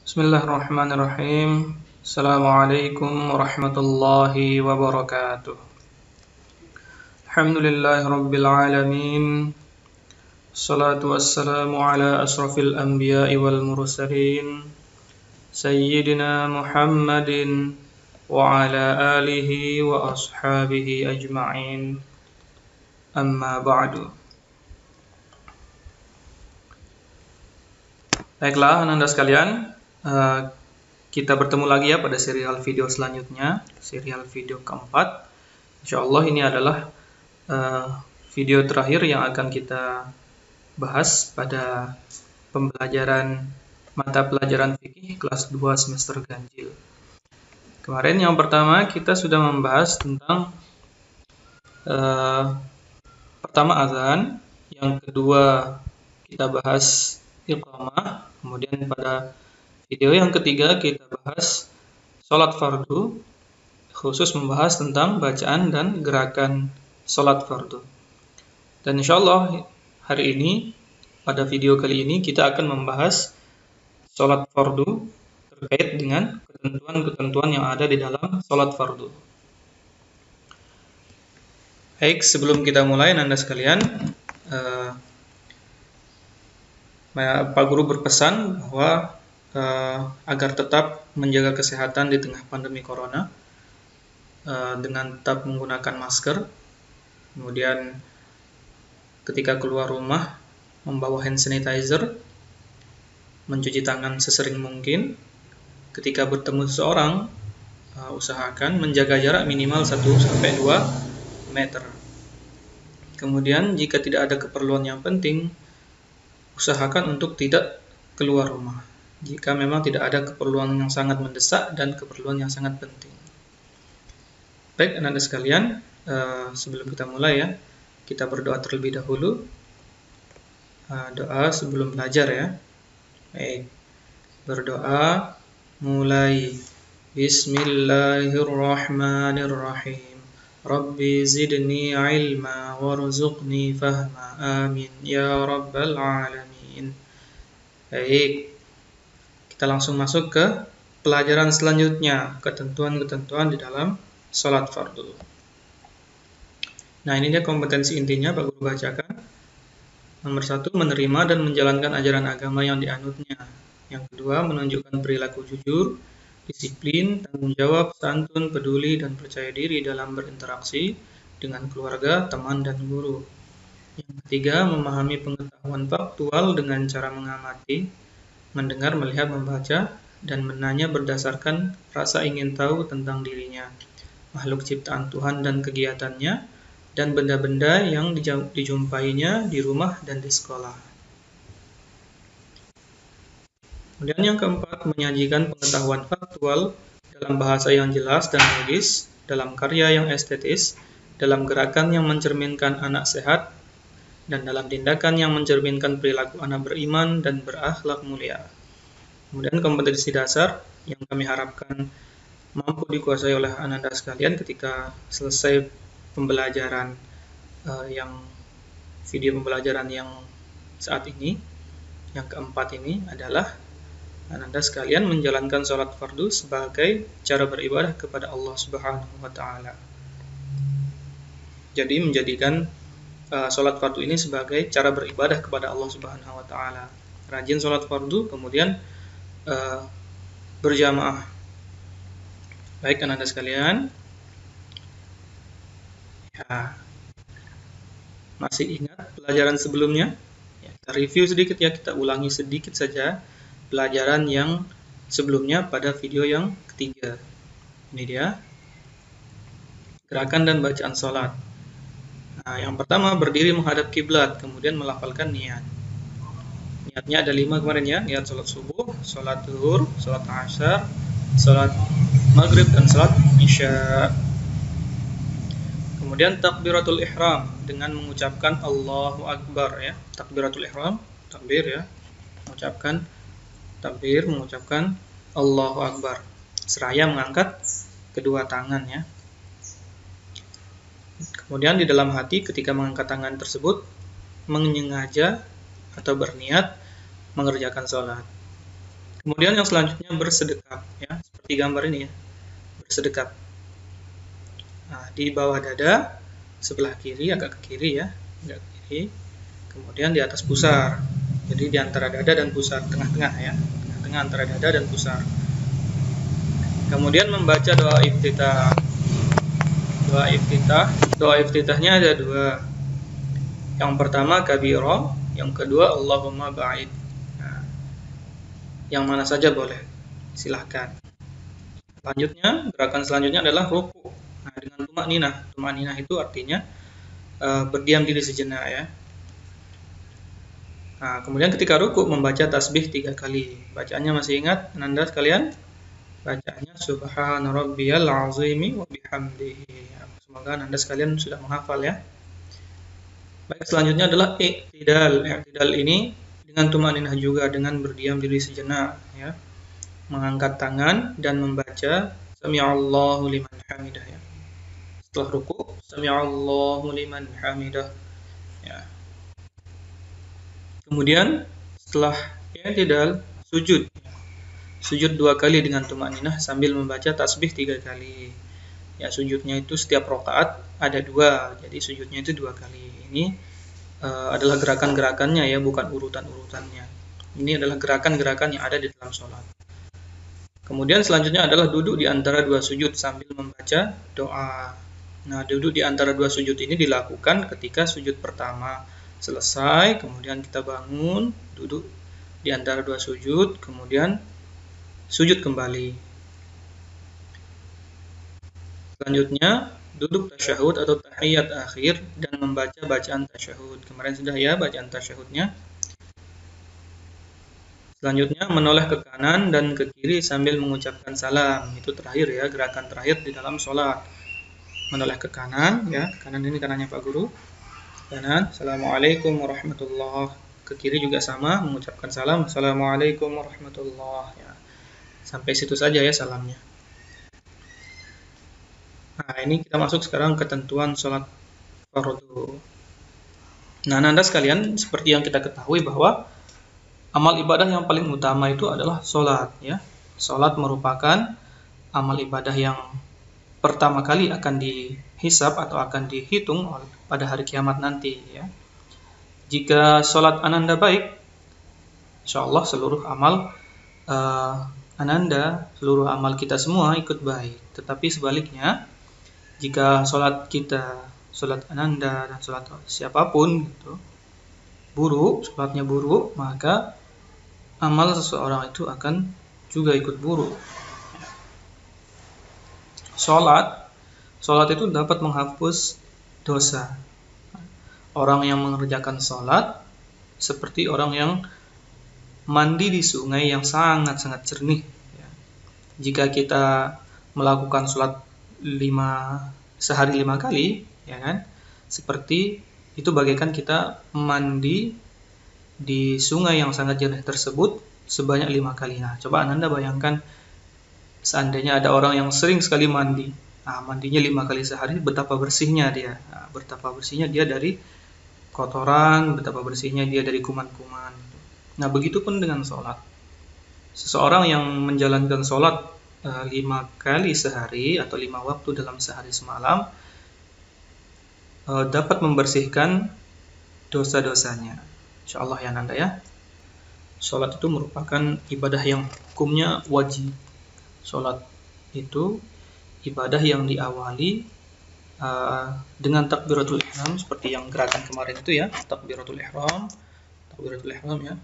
Bismillahirrahmanirrahim. Assalamualaikum warahmatullahi wabarakatuh. Alhamdulillahirabbil alamin. Assalatu wassalamu ala asrafil anbiya'i wal mursalin Sayyidina Muhammadin wa ala alihi wa ashabihi ajma'in. Amma ba'du. Baiklah, anak-anak sekalian, kita bertemu lagi ya pada serial video selanjutnya, serial video keempat. Insyaallah ini adalah video terakhir yang akan kita bahas pada pembelajaran mata pelajaran fikih kelas 2 semester ganjil. Kemarin yang pertama kita sudah membahas tentang pertama azan, yang kedua kita bahas iqamah, kemudian pada video yang ketiga kita bahas sholat fardu, khusus membahas tentang bacaan dan gerakan sholat fardu. Dan insyaallah hari ini, pada video kali ini kita akan membahas sholat fardu terkait dengan ketentuan-ketentuan yang ada di dalam sholat fardu. Baik, sebelum kita mulai Anda sekalian, Pak Guru berpesan bahwa agar tetap menjaga kesehatan di tengah pandemi corona dengan tetap menggunakan masker, kemudian ketika keluar rumah membawa hand sanitizer, mencuci tangan sesering mungkin, ketika bertemu seseorang usahakan menjaga jarak minimal 1-2 meter. Kemudian jika tidak ada keperluan yang penting, usahakan untuk tidak keluar rumah jika memang tidak ada keperluan yang sangat mendesak dan keperluan yang sangat penting. Baik, anak-anak sekalian, sebelum kita mulai ya, kita berdoa terlebih dahulu. Doa sebelum belajar ya. Baik, berdoa mulai. Bismillahirrahmanirrahim. Rabbi zidni ilma warzuqni fahma. Amin ya rabbal alamin. Baik, kita langsung masuk ke pelajaran selanjutnya, ketentuan-ketentuan di dalam sholat fardu. Nah, ini dia kompetensi intinya Pak Guru bacakan. Nomor 1, menerima dan menjalankan ajaran agama yang dianutnya. Yang kedua, menunjukkan perilaku jujur, disiplin, tanggung jawab, santun, peduli, dan percaya diri dalam berinteraksi dengan keluarga, teman, dan guru. Yang ketiga, memahami pengetahuan faktual dengan cara mengamati, mendengar, melihat, membaca, dan menanya berdasarkan rasa ingin tahu tentang dirinya, makhluk ciptaan Tuhan dan kegiatannya, dan benda-benda yang dijumpainya di rumah dan di sekolah. Kemudian yang keempat, menyajikan pengetahuan faktual dalam bahasa yang jelas dan logis, dalam karya yang estetis, dalam gerakan yang mencerminkan anak sehat, dan dalam tindakan yang mencerminkan perilaku anak beriman dan berakhlak mulia. Kemudian kompetensi dasar yang kami harapkan mampu dikuasai oleh Anda sekalian ketika selesai pembelajaran video pembelajaran yang saat ini, yang keempat ini adalah Anda sekalian menjalankan sholat fardu sebagai cara beribadah kepada Allah Subhanahu wa Ta'ala. Jadi menjadikan sholat fardu ini sebagai cara beribadah kepada Allah Subhanahu wa Ta'ala. Rajin sholat fardu, kemudian berjamaah. Baik anak-anak sekalian, ya, masih ingat pelajaran sebelumnya? Ya, kita review sedikit ya, kita ulangi sedikit saja pelajaran yang sebelumnya pada video yang ketiga. Ini dia, gerakan dan bacaan sholat. Nah, yang pertama berdiri menghadap kiblat, kemudian melafalkan niat. Niatnya ada 5 kemarin ya, niat sholat subuh, sholat zuhur, sholat asar, sholat maghrib, dan sholat isya. Kemudian takbiratul ihram dengan mengucapkan Allahu Akbar ya, takbiratul ihram, takbir ya, mengucapkan takbir, mengucapkan Allahu Akbar, seraya mengangkat kedua tangan ya. Kemudian di dalam hati ketika mengangkat tangan tersebut menyengaja atau berniat mengerjakan sholat. Kemudian yang selanjutnya bersedekap, ya, seperti gambar ini ya, bersedekap. Nah, di bawah dada, sebelah kiri, agak ke kiri ya, agak ke kiri. Kemudian di atas pusar. Jadi di antara dada dan pusar, tengah-tengah ya, tengah-tengah antara dada dan pusar. Kemudian membaca doa iftitah. Doa iftitahnya ada dua. Yang pertama kabiro, yang kedua Allahumma ba'id. Nah, yang mana saja boleh, silahkan. Selanjutnya, gerakan selanjutnya adalah ruku. Nah, dengan tumakninah. Tumakninah itu artinya berdiam diri sejenak ya. Nah, kemudian ketika ruku membaca tasbih 3 kali. Bacaannya masih ingat Anda sekalian? Bacaannya subhana rabbiyal azimi wa bihamdihi. Semoga Anda sekalian sudah menghafal ya. Baik, selanjutnya adalah i'tidal. I'tidal ini dengan tumakninah juga, dengan berdiam diri sejenak ya. Mengangkat tangan dan membaca sami'allahu liman hamidah ya. Setelah ruku, sami'allahu liman hamidah ya. Kemudian setelah i'tidal, sujud. Sujud 2 kali dengan tumakninah sambil membaca tasbih 3 kali. Ya, sujudnya itu setiap rakaat ada 2, jadi sujudnya itu 2 kali. Ini adalah gerakan-gerakannya ya, bukan urutan-urutannya. Ini adalah gerakan-gerakan yang ada di dalam sholat. Kemudian selanjutnya adalah duduk di antara 2 sujud sambil membaca doa. Nah, duduk di antara 2 sujud ini dilakukan ketika sujud pertama selesai, kemudian kita bangun, duduk di antara 2 sujud, kemudian sujud kembali. Selanjutnya duduk tasyahud atau tahiyat akhir dan membaca bacaan tasyahud. Kemarin sudah ya bacaan tasyahudnya. Selanjutnya menoleh ke kanan dan ke kiri sambil mengucapkan salam. Itu terakhir ya, gerakan terakhir di dalam sholat. Menoleh ke kanan ya, kanan ini kanannya Pak Guru. Kanan, assalamualaikum warahmatullahi. Ke kiri juga sama, mengucapkan salam, assalamualaikum warahmatullahi ya. Sampai situ saja ya salamnya. Nah, ini kita masuk sekarang ketentuan sholat fardu. Nah, Anda sekalian, seperti yang kita ketahui bahwa amal ibadah yang paling utama itu adalah sholat. Ya. Sholat merupakan amal ibadah yang pertama kali akan dihisab atau akan dihitung pada hari kiamat nanti. Ya. Jika sholat Ananda baik, insya Allah seluruh amal Ananda, seluruh amal kita semua ikut baik. Tetapi sebaliknya, jika sholat kita, sholat Ananda dan sholat siapapun gitu, buruk, sholatnya buruk, maka amal seseorang itu akan juga ikut buruk. Sholat itu dapat menghapus dosa. Orang yang mengerjakan sholat seperti orang yang mandi di sungai yang sangat-sangat jernih. Jika kita melakukan sholat sehari 5 kali, ya kan? Seperti itu bagaikan kita mandi di sungai yang sangat jernih tersebut sebanyak 5 kali. Nah, coba Anda bayangkan seandainya ada orang yang sering sekali mandi. Nah, mandinya 5 kali sehari, betapa bersihnya dia. Nah, betapa bersihnya dia dari kotoran, betapa bersihnya dia dari kuman-kuman. Nah, begitupun dengan sholat. Seseorang yang menjalankan sholat 5 kali sehari atau 5 waktu dalam sehari semalam dapat membersihkan dosa-dosanya. Insya Allah ya Nanda ya. Sholat itu merupakan ibadah yang hukumnya wajib. Sholat itu ibadah yang diawali dengan takbiratul ihram seperti yang gerakan kemarin itu ya, takbiratul ihram ya.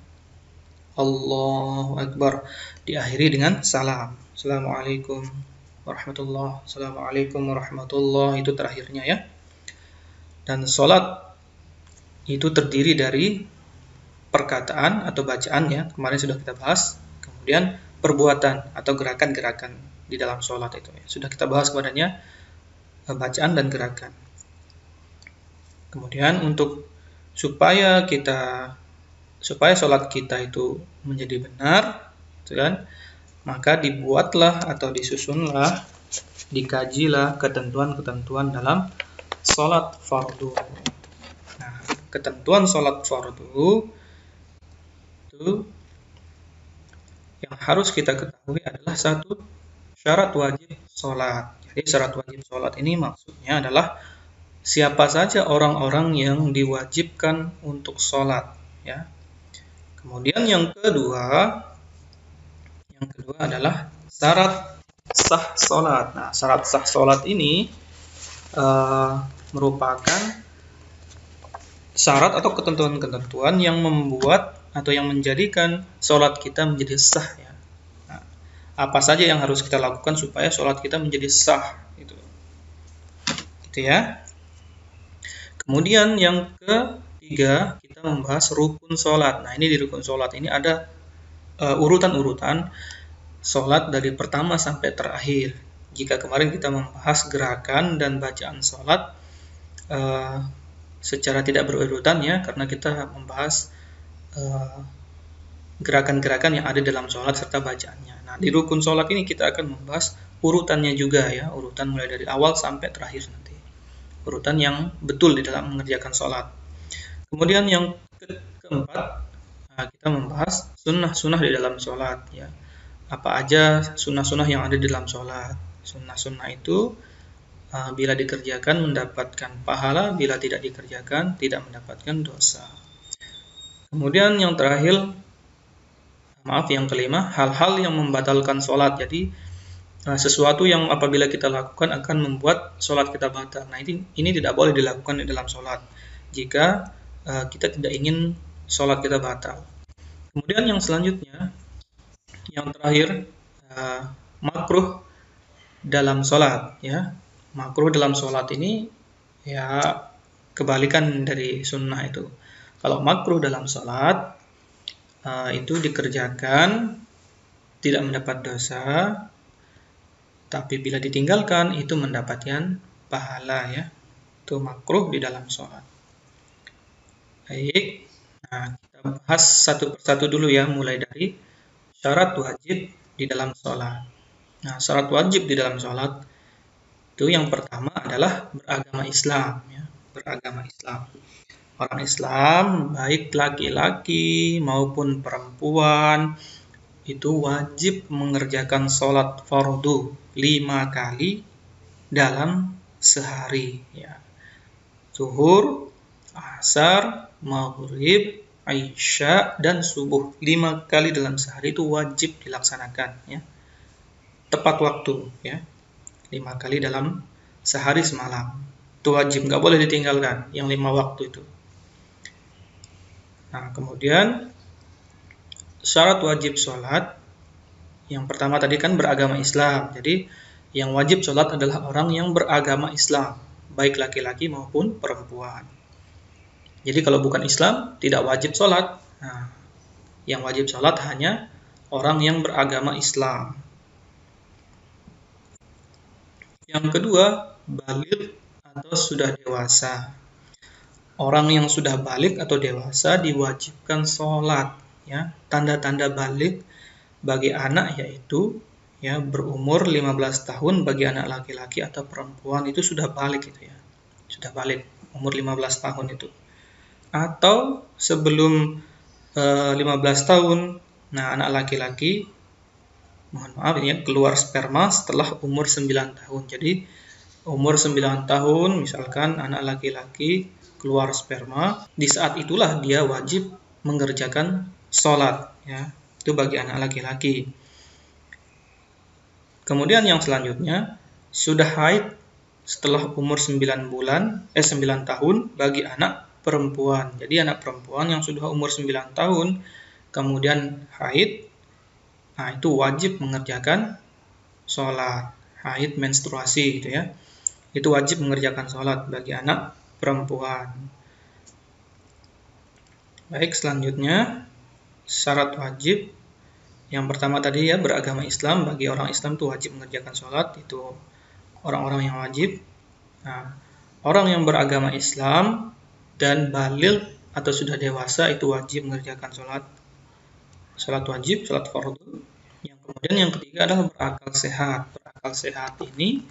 Allahu Akbar, diakhiri dengan salam. Assalamualaikum warahmatullahi. Assalamualaikum warahmatullahi, itu terakhirnya ya. Dan sholat itu terdiri dari perkataan atau bacaan ya, kemarin sudah kita bahas. Kemudian perbuatan atau gerakan-gerakan di dalam sholat itu ya. Sudah kita bahas kepadanya bacaan dan gerakan. Kemudian untuk supaya sholat kita itu menjadi benar, kan? Maka dibuatlah atau disusunlah, dikajilah ketentuan-ketentuan dalam sholat fardu. Nah, ketentuan sholat fardu itu yang harus kita ketahui adalah satu, syarat wajib sholat. Jadi syarat wajib sholat ini maksudnya adalah siapa saja orang-orang yang diwajibkan untuk sholat, ya. Kemudian yang kedua adalah syarat sah sholat. Nah, syarat sah sholat ini merupakan syarat atau ketentuan-ketentuan yang membuat atau yang menjadikan sholat kita menjadi sah, ya. Nah, apa saja yang harus kita lakukan supaya sholat kita menjadi sah, gitu ya. Kemudian yang ketiga, kita membahas rukun sholat. Nah, ini di rukun sholat ini ada urutan-urutan sholat dari pertama sampai terakhir. Jika kemarin kita membahas gerakan dan bacaan sholat secara tidak berurutan, ya, karena kita membahas gerakan-gerakan yang ada dalam sholat serta bacaannya. Nah, di rukun sholat ini kita akan membahas urutannya juga, ya, urutan mulai dari awal sampai terakhir nanti. Urutan yang betul di dalam mengerjakan sholat. Kemudian yang keempat, kita membahas sunnah-sunnah di dalam sholat, ya. Apa aja sunnah-sunnah yang ada di dalam sholat. Sunnah-sunnah itu bila dikerjakan mendapatkan pahala, bila tidak dikerjakan tidak mendapatkan dosa. Kemudian yang terakhir, yang kelima, hal-hal yang membatalkan sholat. Jadi sesuatu yang apabila kita lakukan akan membuat sholat kita batal. Nah, ini tidak boleh dilakukan di dalam sholat jika kita tidak ingin sholat kita batal. Kemudian yang selanjutnya, yang terakhir, makruh dalam sholat, ya. Makruh dalam sholat ini, ya, kebalikan dari sunnah itu. Kalau makruh dalam sholat itu dikerjakan tidak mendapat dosa, tapi bila ditinggalkan itu mendapatkan pahala, ya. Itu makruh di dalam sholat. Baik, nah, kita bahas satu persatu dulu, ya, mulai dari syarat wajib di dalam sholat. Nah, syarat wajib di dalam sholat itu yang pertama adalah beragama Islam, ya. Beragama Islam. Orang Islam, baik laki-laki maupun perempuan, itu wajib mengerjakan sholat fardu 5 kali dalam sehari, ya. Zuhur, asar, maghrib, isya, dan subuh 5 kali dalam sehari itu wajib dilaksanakan, ya. Tepat waktu, ya. 5 kali dalam sehari semalam. Itu wajib, nggak boleh ditinggalkan yang 5 waktu itu. Nah, kemudian syarat wajib sholat yang pertama tadi kan beragama Islam. Jadi yang wajib sholat adalah orang yang beragama Islam, baik laki-laki maupun perempuan. Jadi kalau bukan Islam tidak wajib sholat. Nah, yang wajib sholat hanya orang yang beragama Islam. Yang kedua, baligh atau sudah dewasa. Orang yang sudah baligh atau dewasa diwajibkan sholat, ya. Tanda-tanda baligh bagi anak yaitu, ya, berumur 15 tahun bagi anak laki-laki atau perempuan itu sudah baligh, gitu, ya. Sudah baligh, umur 15 tahun itu. Atau sebelum 15 tahun, nah, anak laki-laki, mohon maaf, ini keluar sperma setelah umur 9 tahun. Jadi umur 9 tahun misalkan anak laki-laki keluar sperma, di saat itulah dia wajib mengerjakan sholat, ya. Itu bagi anak laki-laki. Kemudian yang selanjutnya, sudah haid setelah umur 9 tahun bagi anak perempuan. Jadi anak perempuan yang sudah umur 9 tahun kemudian haid, nah, itu wajib mengerjakan sholat. Haid menstruasi, gitu, ya. Itu wajib mengerjakan sholat bagi anak perempuan. Baik, selanjutnya syarat wajib yang pertama tadi, ya, beragama Islam. Bagi orang Islam itu wajib mengerjakan sholat, itu orang-orang yang wajib. Nah, orang yang beragama Islam dan baligh atau sudah dewasa itu wajib mengerjakan sholat wajib, sholat fardu. Yang kemudian yang ketiga adalah berakal sehat. Berakal sehat ini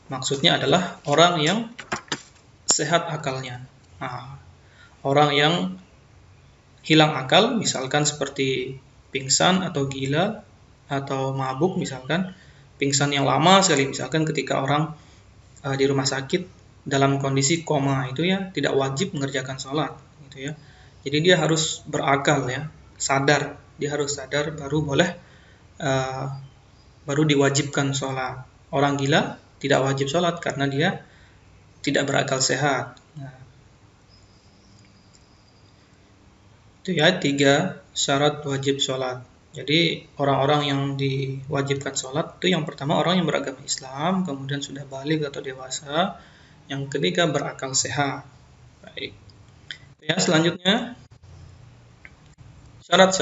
maksudnya adalah orang yang sehat akalnya. Nah, orang yang hilang akal, misalkan seperti pingsan atau gila atau mabuk misalkan, pingsan yang lama sekali misalkan ketika orang di rumah sakit dalam kondisi koma, itu ya tidak wajib mengerjakan sholat gitu ya. Jadi dia harus berakal ya, sadar, dia harus sadar baru boleh baru diwajibkan sholat. Orang gila tidak wajib sholat karena dia tidak berakal sehat. Nah, itu ya 3 syarat wajib sholat. Jadi orang-orang yang diwajibkan sholat itu yang pertama orang yang beragama Islam, kemudian sudah balik atau dewasa, yang ketiga berakal sehat. Baik. Ya, selanjutnya syarat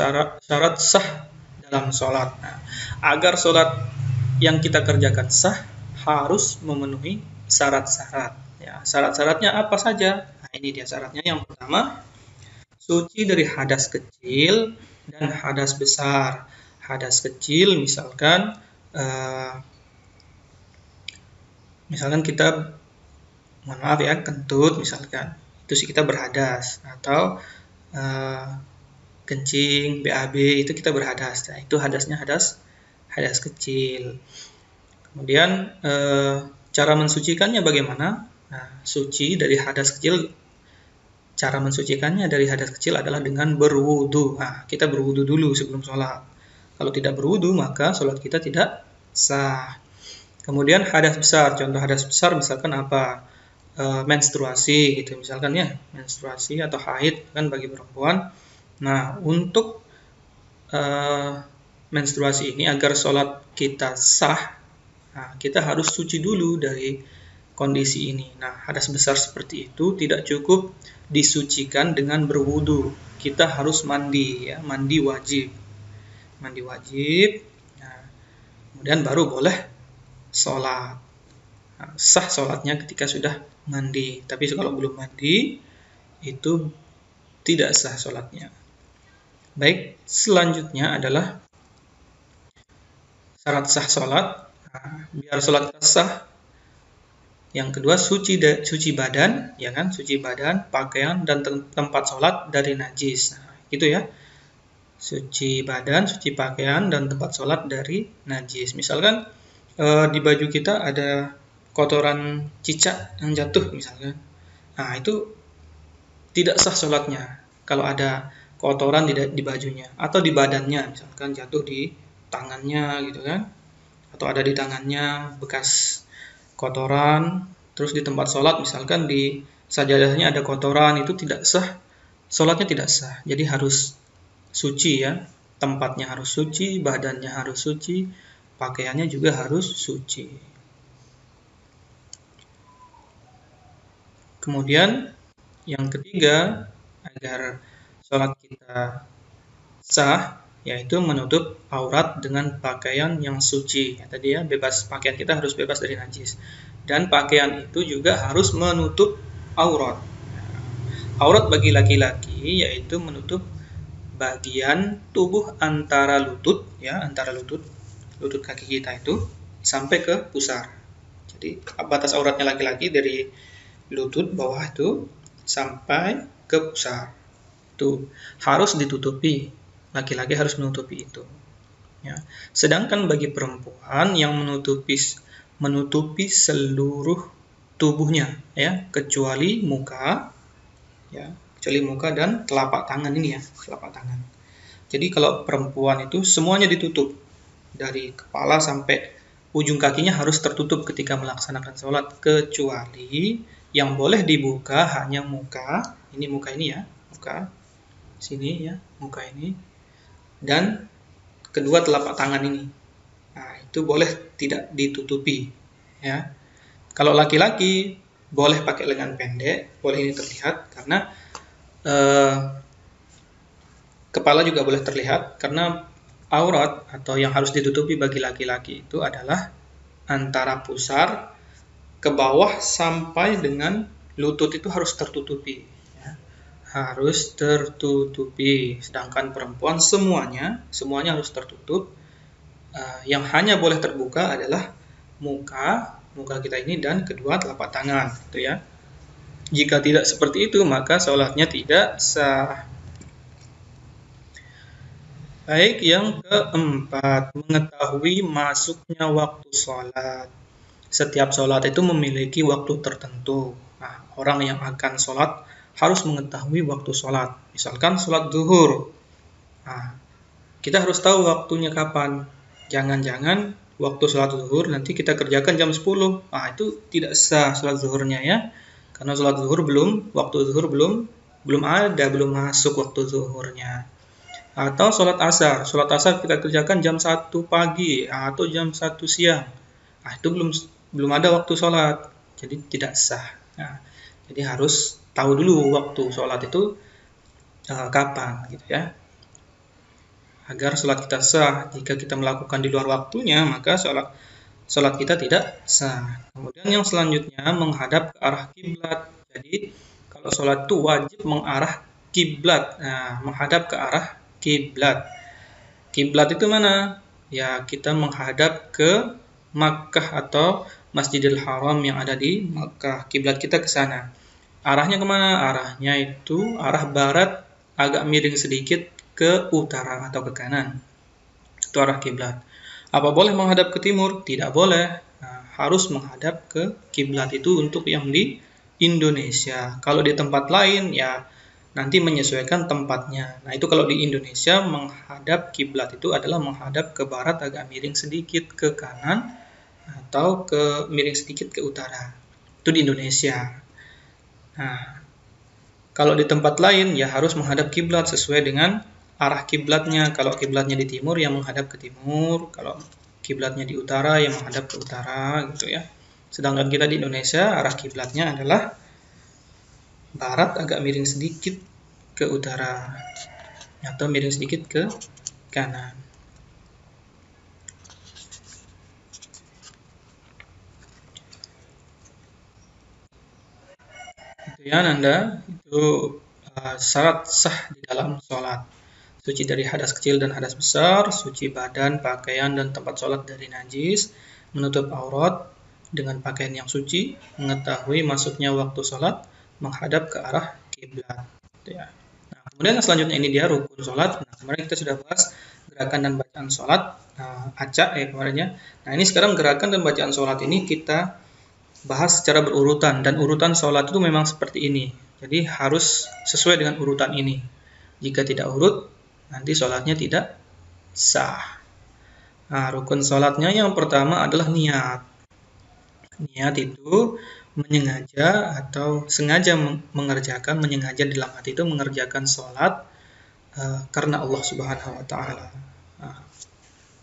sah dalam sholat. Nah, agar sholat yang kita kerjakan sah harus memenuhi syarat-syarat. Ya, syarat-syaratnya apa saja? Nah, ini dia syaratnya. Yang pertama, suci dari hadas kecil dan hadas besar. Hadas kecil misalkan kita, mohon maaf ya, kentut misalkan, itu sih kita berhadas, atau kencing, BAB, itu kita berhadas. Nah, itu hadasnya hadas kecil. Kemudian cara mensucikannya bagaimana? Nah, suci dari hadas kecil, cara mensucikannya dari hadas kecil adalah dengan berwudu. Nah, kita berwudu dulu sebelum sholat. Kalau tidak berwudu, maka sholat kita tidak sah. Kemudian hadas besar, contoh hadas besar misalkan apa? Menstruasi gitu misalkan ya, menstruasi atau haid kan bagi perempuan. Nah, untuk menstruasi ini agar sholat kita sah, nah, kita harus suci dulu dari kondisi ini. Nah, hadas besar seperti itu tidak cukup disucikan dengan berwudu. Kita harus mandi ya, mandi wajib. Mandi wajib. Nah, kemudian baru boleh sholat. Nah, sah sholatnya ketika sudah mandi. Tapi kalau belum mandi, itu tidak sah sholatnya. Baik, selanjutnya adalah syarat sah sholat. Nah, biar sholat kita sah, yang kedua suci badan, ya kan? Suci badan, pakaian dan tempat sholat dari najis. Nah, gitu ya. Suci badan, suci pakaian dan tempat sholat dari najis. Misalkan di baju kita ada kotoran cicak yang jatuh misalkan. Nah, itu tidak sah sholatnya kalau ada kotoran di bajunya atau di badannya, misalkan jatuh di tangannya gitu kan, atau ada di tangannya bekas kotoran, terus di tempat sholat misalkan di sajadahnya ada kotoran, itu tidak sah, sholatnya tidak sah. Jadi harus suci ya, tempatnya harus suci, badannya harus suci, pakaiannya juga harus suci. Kemudian yang ketiga, agar sholat kita sah, yaitu menutup aurat dengan pakaian yang suci. Ya, tadi ya, pakaian kita harus bebas dari najis. Dan pakaian itu juga harus menutup aurat. Aurat bagi laki-laki yaitu menutup bagian tubuh antara lutut, ya, antara lutut kaki kita itu sampai ke pusar. Jadi batas auratnya laki-laki dari lutut bawah itu sampai ke pusar. Itu harus ditutupi. Laki-laki harus menutupi itu. Ya. Sedangkan bagi perempuan yang menutupi seluruh tubuhnya, ya, kecuali muka, ya, kecuali muka dan telapak tangan ini ya, telapak tangan. Jadi kalau perempuan itu semuanya ditutup, dari kepala sampai ujung kakinya harus tertutup ketika melaksanakan sholat, kecuali yang boleh dibuka hanya muka, ini muka ini ya, muka sini ya, muka ini, dan kedua telapak tangan ini. Nah, itu boleh tidak ditutupi ya. Kalau laki-laki boleh pakai lengan pendek, boleh ini terlihat karena kepala juga boleh terlihat, karena aurat atau yang harus ditutupi bagi laki-laki itu adalah antara pusar ke bawah sampai dengan lutut, itu harus tertutupi ya. Harus tertutupi. Sedangkan perempuan semuanya harus tertutup. Yang hanya boleh terbuka adalah muka kita ini dan kedua telapak tangan gitu ya. Jika tidak seperti itu maka sholatnya tidak sah. Baik, yang keempat, mengetahui masuknya waktu sholat. Setiap sholat itu memiliki waktu tertentu. Nah, orang yang akan sholat harus mengetahui waktu sholat. Misalkan sholat zuhur. Nah, kita harus tahu waktunya kapan. Jangan-jangan waktu sholat zuhur nanti kita kerjakan jam 10. Nah, itu tidak sah sholat zuhurnya ya. Karena sholat zuhur waktu zuhur belum ada, belum masuk waktu zuhurnya. Atau sholat asar kita kerjakan jam 1 pagi atau jam 1 siang. Nah, itu belum ada waktu sholat, jadi tidak sah. Nah, jadi harus tahu dulu waktu sholat itu kapan, gitu ya. Agar sholat kita sah. Jika kita melakukan di luar waktunya, maka sholat kita tidak sah. Kemudian yang selanjutnya menghadap ke arah kiblat. Jadi kalau sholat itu wajib mengarah kiblat. Nah, menghadap ke arah kiblat. Kiblat itu mana? Ya, kita menghadap ke Makkah atau Masjidil Haram yang ada di Makkah. Kiblat kita ke sana. Arahnya kemana? Arahnya itu arah barat, agak miring sedikit ke utara atau ke kanan. Itu arah kiblat. Apa boleh menghadap ke timur? Tidak boleh. Nah, harus menghadap ke kiblat itu untuk yang di Indonesia. Kalau di tempat lain ya nanti menyesuaikan tempatnya. Nah, itu kalau di Indonesia menghadap kiblat itu adalah menghadap ke barat agak miring sedikit ke kanan atau ke miring sedikit ke utara. Itu di Indonesia. Nah, kalau di tempat lain ya harus menghadap kiblat sesuai dengan arah kiblatnya. Kalau kiblatnya di timur ya menghadap ke timur, kalau kiblatnya di utara ya menghadap ke utara gitu ya. Sedangkan kita di Indonesia arah kiblatnya adalah barat agak miring sedikit ke utara atau miring sedikit ke kanan. Itu ya Nanda, itu syarat sah di dalam sholat. Suci dari hadas kecil dan hadas besar, suci badan, pakaian, dan tempat sholat dari najis, menutup aurat dengan pakaian yang suci, mengetahui masuknya waktu sholat, menghadap ke arah kiblat. Ya. Nah, kemudian selanjutnya ini dia rukun sholat. Nah, kemarin kita sudah bahas gerakan dan bacaan sholat, acak ya kemarinnya. Nah, ini sekarang gerakan dan bacaan sholat ini kita bahas secara berurutan, dan urutan sholat itu memang seperti ini. Jadi harus sesuai dengan urutan ini. Jika tidak urut, nanti sholatnya tidak sah. Nah, rukun sholatnya yang pertama adalah niat. Niat itu menyengaja atau sengaja mengerjakan, menyengaja dalam hati itu mengerjakan sholat karena Allah Subhanahu Wa Taala.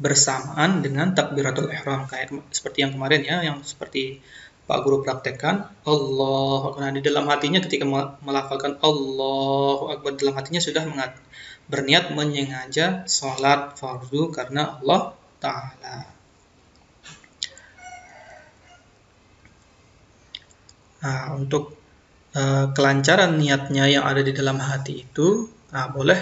Bersamaan dengan takbiratul ihram kayak seperti yang kemarin ya, yang seperti Pak Guru praktekkan Allahu Akbar. Nah, di dalam hatinya ketika melafalkan Allahu Akbar, dalam hatinya sudah berniat menyengaja sholat fardu karena Allah Ta'ala. Nah, untuk kelancaran niatnya yang ada di dalam hati itu, boleh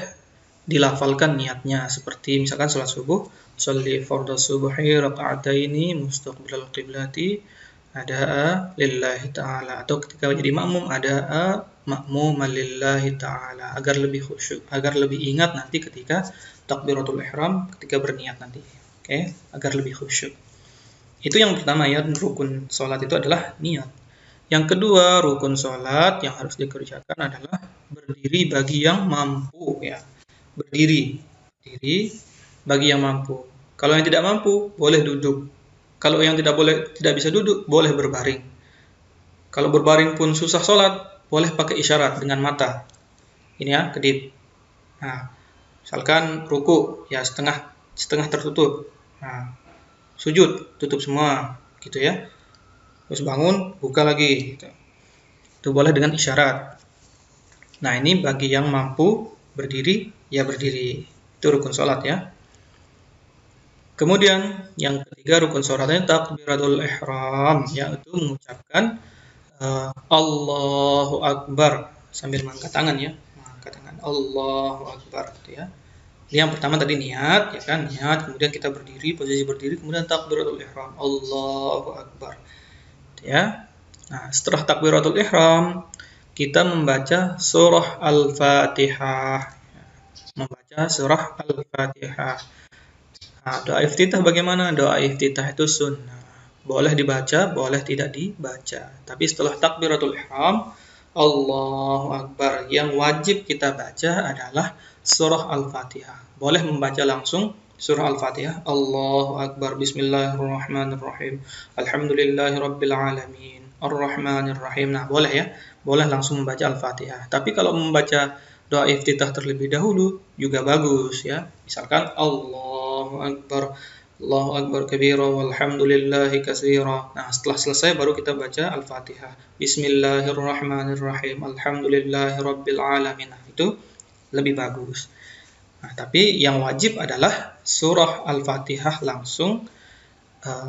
dilafalkan niatnya seperti misalkan sholat subuh, sholli fardhu subhi raka'ataini mustaqbilal qiblati ada'a lillahi ta'ala, atau ketika jadi makmum ada'a makmuman lillahi ta'ala, agar lebih khusyuk, agar lebih ingat nanti ketika takbiratul ihram, ketika berniat nanti. Oke, agar lebih khusyuk. Itu yang pertama ya, rukun sholat itu adalah niat. Yang kedua, rukun sholat yang harus dikerjakan adalah berdiri bagi yang mampu ya. Berdiri bagi yang mampu. Kalau yang tidak mampu, boleh duduk. Kalau yang tidak bisa duduk, boleh berbaring. Kalau berbaring pun susah sholat, boleh pakai isyarat dengan mata. Ini ya, kedip. Nah, misalkan ruku, ya setengah tertutup. Nah, sujud, tutup semua, gitu ya. Terus bangun, buka lagi. Gitu. Itu boleh dengan isyarat. Nah, ini bagi yang mampu berdiri, ya berdiri. Itu rukun sholat ya. Kemudian yang ketiga rukun sholatnya takbiratul ihram, yaitu mengucapkan Allahu Akbar sambil mengangkat tangan ya, mengangkat tangan Allahu Akbar gitu ya. Ini yang pertama tadi niat ya kan, niat, kemudian kita berdiri, posisi berdiri, kemudian takbiratul ihram Allahu Akbar gitu ya. Nah, setelah takbiratul ihram kita membaca surah Al-Fatihah, membaca membaca surah Al-Fatihah. Nah, doa iftitah bagaimana? Doa iftitah itu sunnah. Boleh dibaca, boleh tidak dibaca. Tapi setelah takbiratul ihram, Allahu Akbar, yang wajib kita baca adalah surah Al-Fatihah. Boleh membaca langsung surah Al-Fatihah. Allahu Akbar, Bismillahirrahmanirrahim, Alhamdulillahirabbil alamin, Ar-Rahmanir-Rahim. Nah, boleh ya. Boleh langsung membaca Al-Fatihah. Tapi kalau membaca doa iftitah terlebih dahulu juga bagus ya. Misalkan Allahu Akbar kabira walhamdulillahi katsira. Nah, setelah selesai baru kita baca Al-Fatihah. Bismillahirrahmanirrahim, Alhamdulillahirabbil alamin. Nah, itu lebih bagus. Nah, tapi yang wajib adalah surah Al-Fatihah langsung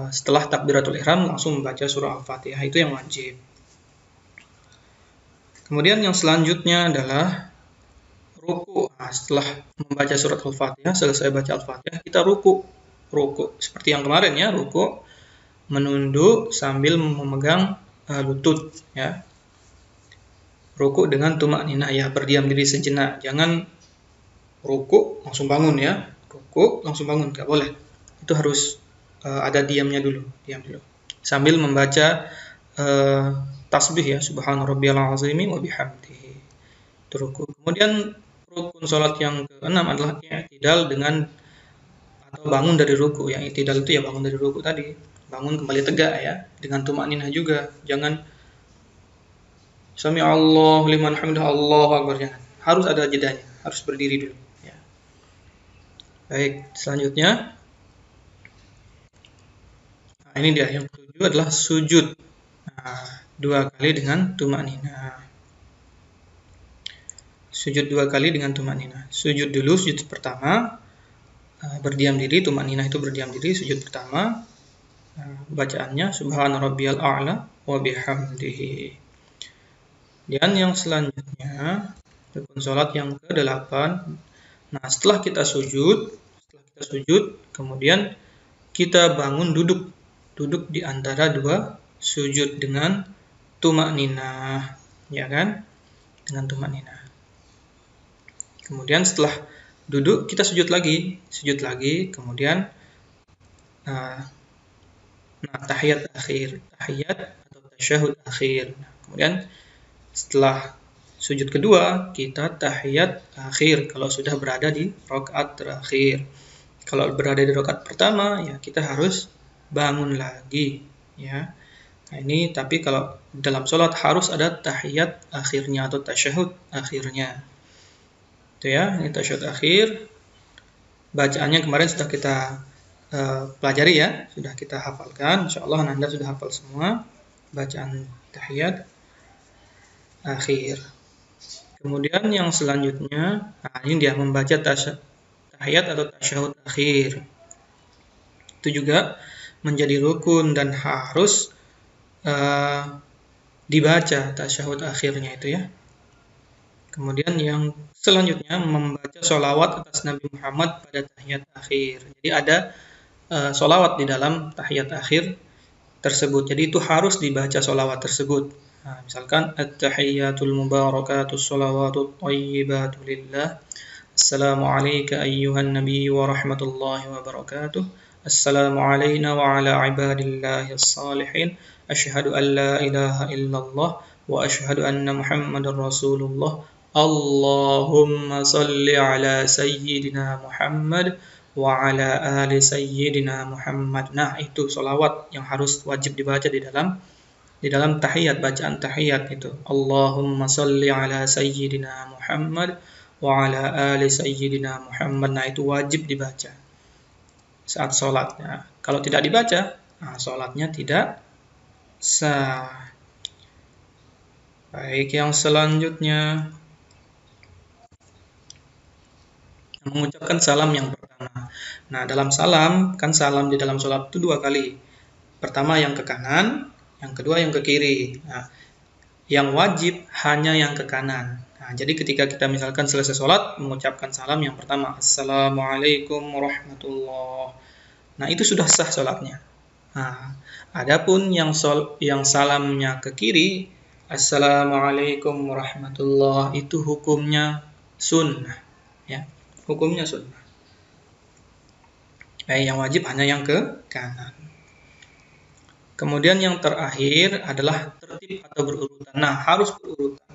setelah takbiratul ihram langsung membaca surah Al-Fatihah, itu yang wajib. Kemudian yang selanjutnya adalah ruku. Nah, setelah membaca surat Al-Fatihah, selesai baca Al-Fatihah, kita ruku. Ruku seperti yang kemarin ya, ruku menunduk sambil memegang lutut ya. Ruku dengan tumakninah ya, berdiam diri sejenak. Jangan ruku langsung bangun ya. Ruku langsung bangun, enggak boleh. Itu harus ada diam dulu. Sambil membaca tasbih ya, subhana rabbiyal azimi wa bihamdihi. Itu ruku. Kemudian rukun salat yang ke-6 adalah i'tidal dengan atau bangun dari ruku. Yang i'tidal itu ya bangun dari ruku tadi, bangun kembali tegak ya, dengan tumakninah juga. Jangan sami Allahu liman hamidah, Allahu akbar, jangan. Harus ada jedanya, harus berdiri dulu ya. Baik, selanjutnya nah, ini dia yang ketujuh adalah sujud. Nah, 2 kali dengan tumakninah. Sujud 2 kali dengan tumakninah. Sujud dulu, sujud pertama berdiam diri, tumakninah itu berdiam diri. Sujud pertama bacaannya subhana rabbiyal a'la wa bihamdihi. Dan yang selanjutnya rukun salat yang ke-8. Nah, setelah kita sujud, kemudian kita bangun duduk di antara 2 sujud dengan tumakninah, ya kan? Dengan tumakninah. Kemudian setelah duduk kita sujud lagi, kemudian tahiyat atau tasyahud akhir. Nah, kemudian setelah sujud kedua kita tahiyat akhir kalau sudah berada di rakaat terakhir. Kalau berada di rakaat pertama ya kita harus bangun lagi ya. Nah, ini tapi kalau dalam sholat harus ada tahiyat akhirnya atau tasyahud akhirnya. Itu ya, ini tasyahud akhir. Bacaannya kemarin sudah kita pelajari ya, sudah kita hafalkan. Insyaallah Anda sudah hafal semua bacaan tahiyat akhir. Kemudian yang selanjutnya, nah ini dia membaca tahiyat atau tasyahud akhir. Itu juga menjadi rukun dan harus dibaca tasyahud akhirnya itu ya. Kemudian yang selanjutnya membaca sholawat atas Nabi Muhammad pada tahiyat akhir. Jadi ada sholawat di dalam tahiyat akhir tersebut. Jadi itu harus dibaca sholawat tersebut. Nah, misalkan at-tahiyyatul mubarakatus sholawatut thayyibatu lillah. Assalamu alayka ayyuhan nabiy wa rahmatullahi wa barakatuh. Assalamu alayna wa ala ibadillahis salihin. Asyhadu an la ilaha illallah wa asyhadu anna Muhammadar Rasulullah. Allahumma salli ala sayyidina Muhammad wa ala ali sayyidina Muhammad. Nah, itu sholawat yang harus wajib dibaca di dalam tahiyat, bacaan tahiyat itu. Allahumma salli ala sayyidina Muhammad wa ala ali sayyidina Muhammad. Nah, itu wajib dibaca saat sholatnya. Kalau tidak dibaca, nah, sholatnya tidak sah. Baik, yang selanjutnya mengucapkan salam yang pertama. Nah, dalam salam, kan salam di dalam sholat itu 2 kali. Pertama yang ke kanan, yang kedua yang ke kiri. Nah, yang wajib hanya yang ke kanan. Nah, jadi ketika kita misalkan selesai sholat, mengucapkan salam yang pertama, Assalamualaikum warahmatullahi. Nah, itu sudah sah sholatnya. Nah, adapun yang salamnya ke kiri, Assalamualaikum warahmatullahi, itu hukumnya sunnah. Ya. hukumnya sunnah. Yang wajib hanya yang ke kanan. Kemudian yang terakhir adalah tertib atau berurutan. Nah, harus berurutan.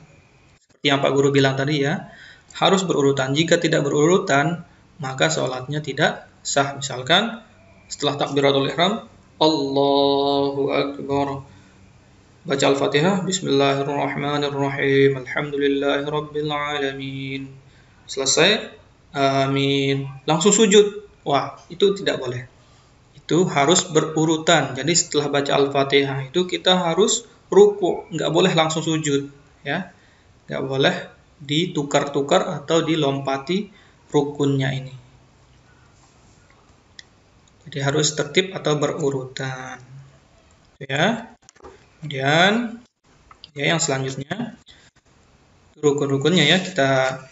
Seperti yang Pak Guru bilang tadi ya, harus berurutan. Jika tidak berurutan, maka sholatnya tidak sah. Misalkan setelah takbiratul ihram, Allahu Akbar, baca Al-Fatihah, Bismillahirrahmanirrahim, Alhamdulillahirabbil alamin. Selesai, amin. Langsung sujud. Wah, itu tidak boleh. Itu harus berurutan. Jadi setelah baca Al-Fatihah itu kita harus ruku, nggak boleh langsung sujud, ya. Nggak boleh ditukar-tukar atau dilompati rukunnya ini. Jadi harus tertib atau berurutan. Ya. Kemudian ya yang selanjutnya rukun-rukunnya ya kita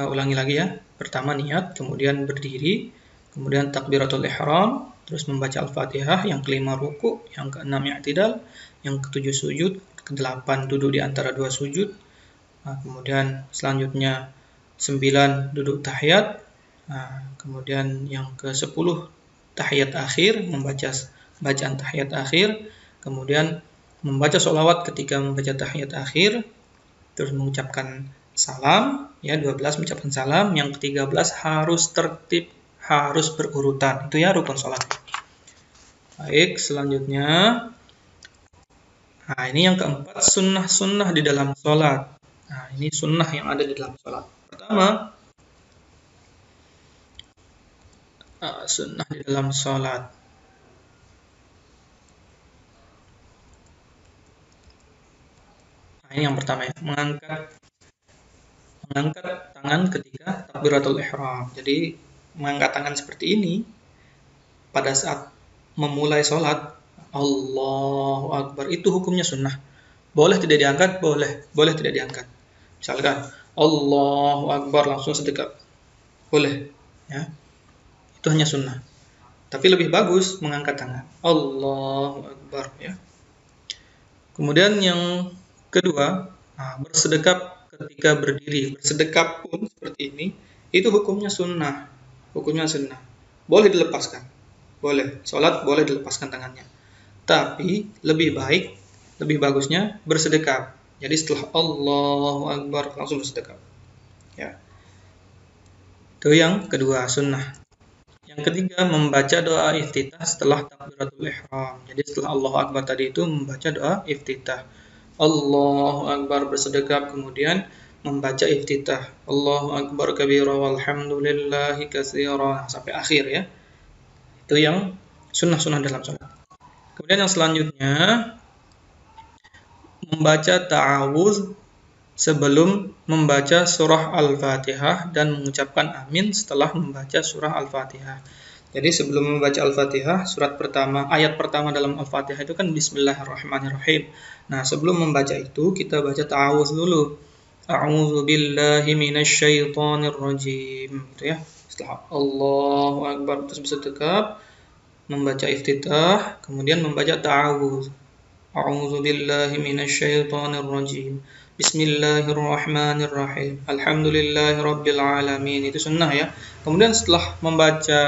ulangi lagi ya. Pertama niat, kemudian berdiri, kemudian takbiratul ihram, terus membaca Al-Fatihah, yang kelima ruku, yang keenam i'tidal, yang ketujuh sujud, kedelapan duduk di antara dua sujud. Nah, kemudian selanjutnya 9 duduk tahiyat. Nah, kemudian yang ke-10 tahiyat akhir, membaca bacaan tahiyat akhir, kemudian membaca sholawat ketika membaca tahiyat akhir, terus mengucapkan salam, ya 12 mengucapkan salam, yang ke-13 harus tertib, harus berurutan. Itu ya rukun sholat. Baik, selanjutnya, nah ini yang keempat, sunnah-sunnah di dalam sholat. Nah, ini sunnah yang ada di dalam sholat. Pertama, sunnah di dalam sholat. Nah, ini yang pertama ya, mengangkat tangan ketika takbiratul ihram. Jadi, mengangkat tangan seperti ini pada saat memulai sholat, Allahu Akbar, itu hukumnya sunnah. Boleh tidak diangkat? Boleh. Boleh tidak diangkat. Misalkan, Allahu Akbar, langsung sedekap. Boleh. Ya. Itu hanya sunnah. Tapi lebih bagus mengangkat tangan. Allahu Akbar. Ya. Kemudian yang kedua, bersedekap ketika berdiri. Bersedekap pun seperti ini, itu hukumnya sunnah. Hukumnya sunnah. Boleh dilepaskan. Boleh. Sholat boleh dilepaskan tangannya. Tapi lebih baik, lebih bagusnya bersedekap. Jadi setelah Allahu Akbar langsung bersedekap. Ya. Itu yang kedua, sunnah. Yang ketiga, membaca doa iftitah setelah takbiratul ihram. Jadi setelah Allahu Akbar tadi itu membaca doa iftitah. Allahu Akbar bersedekap, kemudian membaca iftitah. Allahu Akbar kabira walhamdulillahi katsira sampai akhir ya. Itu yang sunnah-sunnah dalam sholat. Kemudian yang selanjutnya, membaca ta'awudz sebelum membaca surah Al-Fatihah dan mengucapkan amin setelah membaca surah Al-Fatihah. Jadi sebelum membaca Al-Fatihah, ayat pertama dalam Al-Fatihah itu kan Bismillahirrahmanirrahim. Nah, sebelum membaca itu kita baca ta'awudz dulu. A'udzu billahi minasyaitonir rajim. Gitu ya. Setelah Allahu Akbar terus bersedekap, membaca iftitah, kemudian membaca ta'awudz. A'udzu billahi minasyaitonir rajim. Bismillahirrahmanirrahim. Alhamdulillahirabbil alamin. Itu sunnah ya. Kemudian setelah membaca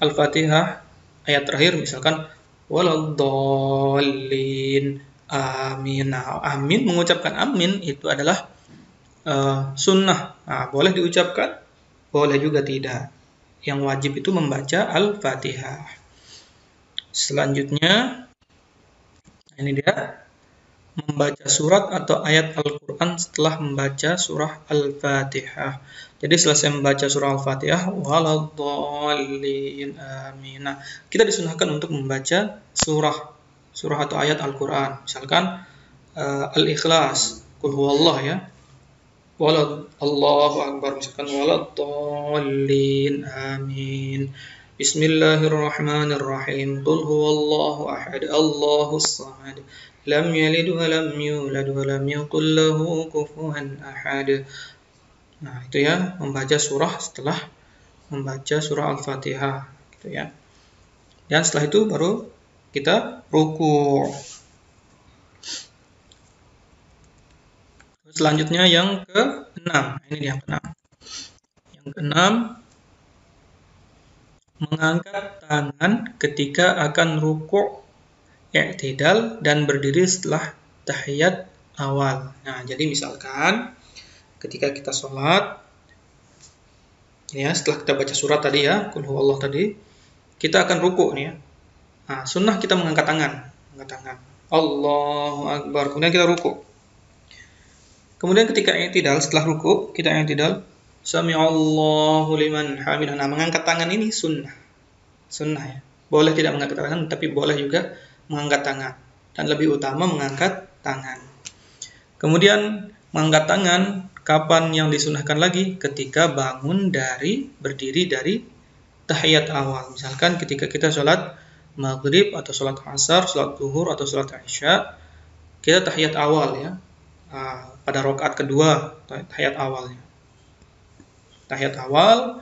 Al-Fatihah ayat terakhir misalkan waladdallin amin. Nah, amin, mengucapkan amin itu adalah sunnah. Nah, boleh diucapkan, boleh juga tidak. Yang wajib itu membaca Al-Fatihah. Selanjutnya, ini dia, membaca surat atau ayat Al-Quran setelah membaca surah Al-Fatihah. Jadi selesai membaca surah Al-Fatihah, waladdallin amin. Nah, kita disunahkan untuk membaca surah atau ayat Al-Quran. Misalkan Al-Ikhlas, Qul huwallah ya. Allahu Akbar, misalkan waladdallin amin. Bismillahirrahmanirrahim. Qul huwallahu ahad, Allahus samad. Lam yalid wa lam yulad wa lam yakul lahu kufuwan ahad. Nah, itu ya, membaca surah setelah membaca surah Al-Fatihah gitu ya. Dan setelah itu baru kita ruku'. Selanjutnya yang ke-6. Ini yang ke-6. Yang keenam, mengangkat tangan ketika akan rukuk, i'tidal, dan berdiri setelah tahiyat awal. Nah, jadi misalkan ketika kita sholat, ya, setelah kita baca surat tadi ya, Qul huwallahu tadi, kita akan rukuk nih ya. Nah, sunnah kita mengangkat tangan. Allahu Akbar, kemudian kita rukuk. Kemudian ketika i'tidal, setelah rukuk, kita i'tidal, Sami'allahu liman hamidah. Nah, mengangkat tangan ini sunnah. Sunnah ya. Boleh tidak mengangkat tangan, tapi boleh juga mengangkat tangan. Dan lebih utama mengangkat tangan. Kemudian mengangkat tangan, kapan yang disunahkan lagi? Ketika berdiri dari tahiyat awal. Misalkan ketika kita sholat maghrib atau sholat asar, sholat zuhur atau sholat isya, kita tahiyat awal ya. Pada rakaat kedua, tahiyat awalnya. Tahiyat awal,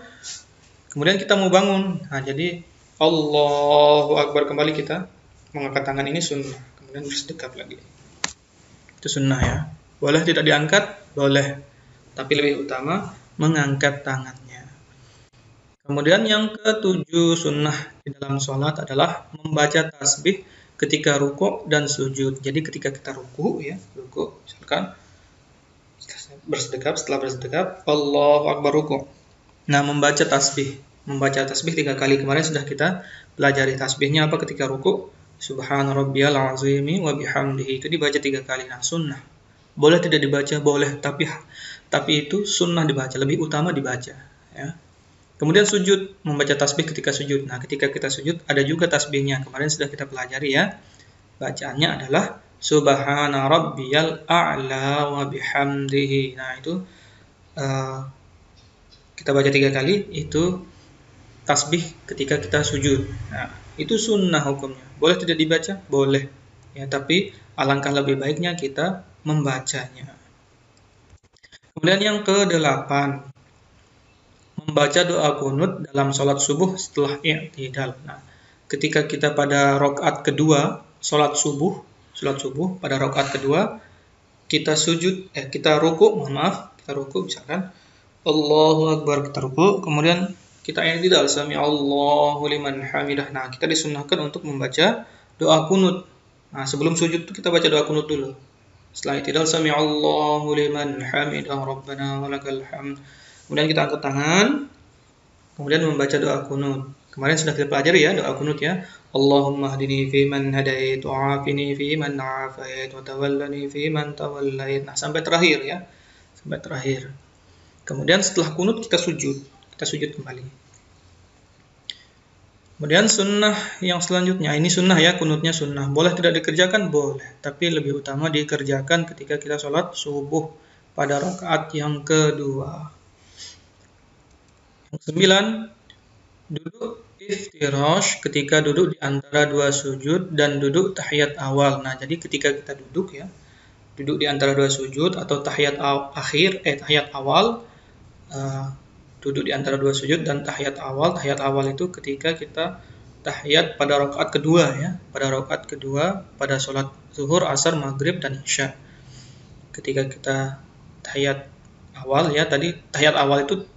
kemudian kita mau bangun. Nah, jadi Allahu Akbar, kembali kita mengangkat tangan, ini sunnah. Kemudian bersedekap lagi. Itu sunnah ya. Boleh tidak diangkat? Boleh. Tapi lebih utama mengangkat tangannya. Kemudian yang ketujuh sunnah di dalam sholat adalah membaca tasbih ketika rukuk dan sujud. Jadi ketika kita rukuk ya, misalkan bersedekap, setelah bersedekap Allahu Akbar rukuk. Nah, membaca tasbih 3 kali. Kemarin sudah kita pelajari tasbihnya apa ketika rukuk. Subhana rabbiyal azimi wa bihamdihi, itu dibaca 3 kali. Nah, sunnah. Boleh tidak dibaca? Boleh, tapi itu sunnah dibaca, lebih utama dibaca ya. Kemudian sujud, membaca tasbih ketika sujud. Nah, ketika kita sujud ada juga tasbihnya. Kemarin sudah kita pelajari ya. Bacaannya adalah Subhana rabbiyal a'la wa bihamdihi. Nah, itu kita baca 3 kali, itu tasbih ketika kita sujud. Nah, itu sunnah hukumnya. Boleh tidak dibaca? Boleh. Ya, tapi alangkah lebih baiknya kita membacanya. Kemudian yang ke-8, membaca doa kunut dalam sholat subuh setelah i'tidal. Nah, ketika kita pada rakaat kedua sholat subuh pada rakaat kedua kita rukuk misalkan Allahu Akbar, kita rukuk, kemudian kita i'tidal, Sami'allahu liman hamidah. Nah, kita disunnahkan untuk membaca doa kunut. Nah, sebelum sujud itu kita baca doa kunut dulu. Setelah i'tidal, Sami'allahu liman hamidah Rabbana walakal hamd. Kemudian kita angkat tangan, kemudian membaca doa kunut. Kemarin sudah kita pelajari ya doa kunut ya. Allahumma hdini fi man hadait, wa'afini fi man afait, wa tawallani fi man tawallait. Nah, sampai terakhir ya. Sampai terakhir. Kemudian setelah kunut kita sujud kembali. Kemudian sunnah yang selanjutnya, ini sunnah ya, kunutnya sunnah. Boleh tidak dikerjakan? Boleh. Tapi lebih utama dikerjakan ketika kita sholat subuh pada rakaat yang kedua. Yang 9, duduk iftirash ketika duduk di antara 2 sujud dan duduk tahiyat awal. Nah, jadi ketika kita duduk di antara 2 sujud atau tahiyat awal, duduk di antara 2 sujud dan tahiyat awal. Tahiyat awal itu ketika kita tahiyat pada rakaat kedua ya, pada sholat zuhur, asar, maghrib, dan isya. Ketika kita tahiyat awal ya, tadi tahiyat awal itu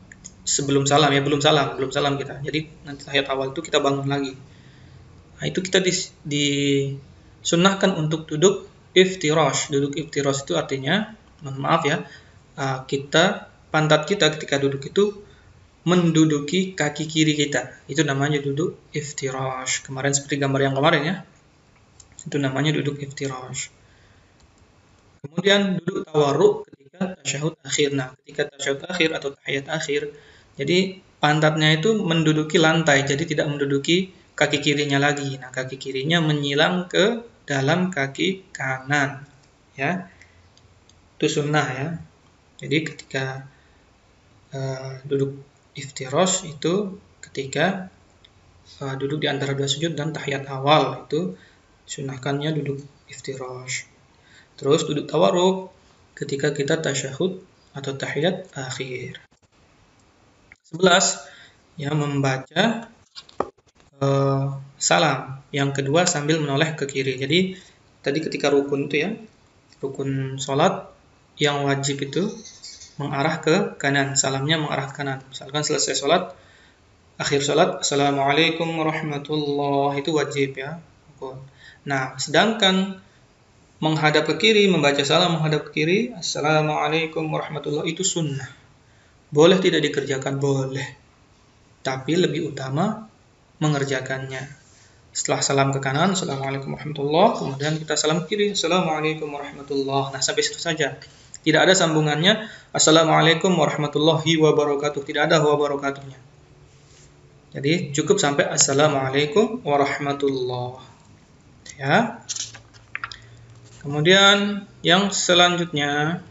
sebelum salam ya, belum salam kita. Jadi nanti tahiyat awal itu kita bangun lagi. Nah, itu kita disunnahkan untuk duduk iftirash. Duduk iftirash itu artinya, pantat kita ketika duduk itu menduduki kaki kiri kita. Itu namanya duduk iftirash. Kemarin seperti gambar yang kemarin ya. Itu namanya duduk iftirash. Kemudian duduk tawarruk ketika tasyahud akhir. Nah, ketika tasyahud akhir atau tahiyat akhir, jadi pantatnya itu menduduki lantai, jadi tidak menduduki kaki kirinya lagi. Nah, kaki kirinya menyilang ke dalam kaki kanan. Ya, itu sunnah ya. Jadi ketika duduk iftirash itu ketika duduk di antara 2 sujud dan tahiyat awal, itu sunnahkannya duduk iftirash. Terus duduk tawarruk ketika kita tasyahud atau tahiyat akhir. 11, ya, membaca salam yang kedua sambil menoleh ke kiri. Jadi tadi ketika rukun itu ya, rukun sholat yang wajib itu mengarah ke kanan, salamnya mengarah ke kanan. Misalkan selesai sholat, akhir sholat, Assalamualaikum warahmatullahi, itu wajib ya. Nah, sedangkan menghadap ke kiri, membaca salam menghadap ke kiri, Assalamualaikum warahmatullahi, itu sunnah. Boleh tidak dikerjakan? Boleh. Tapi lebih utama mengerjakannya. Setelah salam ke kanan, Assalamualaikum warahmatullahi, kemudian kita salam ke kiri, Assalamualaikum warahmatullahi. Nah, sampai situ saja. Tidak ada sambungannya, Assalamualaikum warahmatullahi wabarakatuh. Tidak ada wabarakatuhnya. Jadi cukup sampai Assalamualaikum warahmatullahi. Ya. Kemudian yang selanjutnya,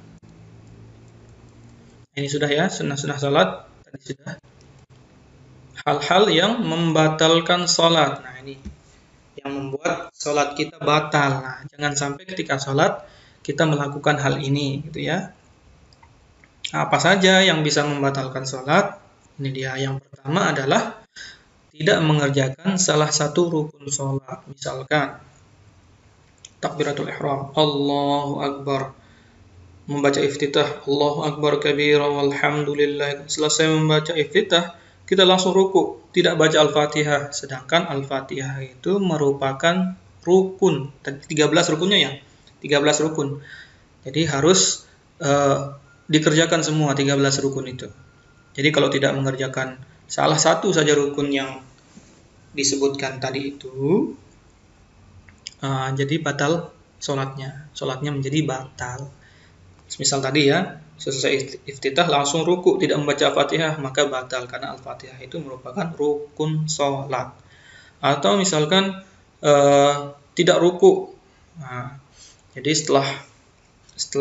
ini sudah ya, sunnah-sunnah salat tadi sudah. Hal-hal yang membatalkan salat. Nah, ini yang membuat salat kita batal. Nah, jangan sampai ketika salat kita melakukan hal ini, gitu ya. Apa saja yang bisa membatalkan salat? Ini dia. Yang pertama adalah tidak mengerjakan salah satu rukun salat. Misalkan takbiratul ihram, Allahu akbar, membaca iftitah, Allahu akbar kabira walhamdulillah. Selesai membaca iftitah, kita langsung ruku, tidak baca Al-Fatihah. Sedangkan Al-Fatihah itu merupakan rukun. 13 rukunnya ya. 13 rukun. Jadi harus dikerjakan semua 13 rukun itu. Jadi kalau tidak mengerjakan salah satu saja rukun yang disebutkan tadi itu, jadi batal sholatnya. Sholatnya menjadi batal. Misal tadi ya, selesai iftitah langsung ruku, tidak membaca Al-Fatihah, maka batal karena Al-Fatihah itu merupakan rukun sholat. Atau misalkan tidak ruku. Nah, jadi setelah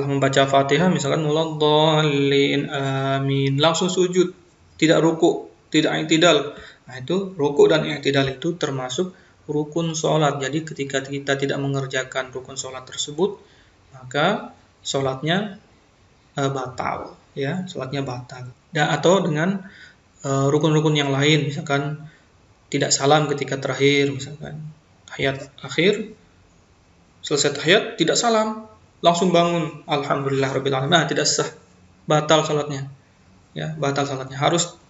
membaca Fatihah, misalkan muladhdallin amin, langsung sujud, tidak ruku, tidak i'tidal. Nah, itu ruku dan i'tidal itu termasuk rukun sholat. Jadi ketika kita tidak mengerjakan rukun sholat tersebut, maka sholatnya batal, ya, sholatnya batal. Dan atau dengan rukun-rukun yang lain, misalkan tidak salam ketika terakhir, misalkan tahiyat akhir, selesai tahiyat tidak salam, langsung bangun, alhamdulillah rabbil alamin. Nah, tidak sah, batal sholatnya, ya, batal sholatnya. Harus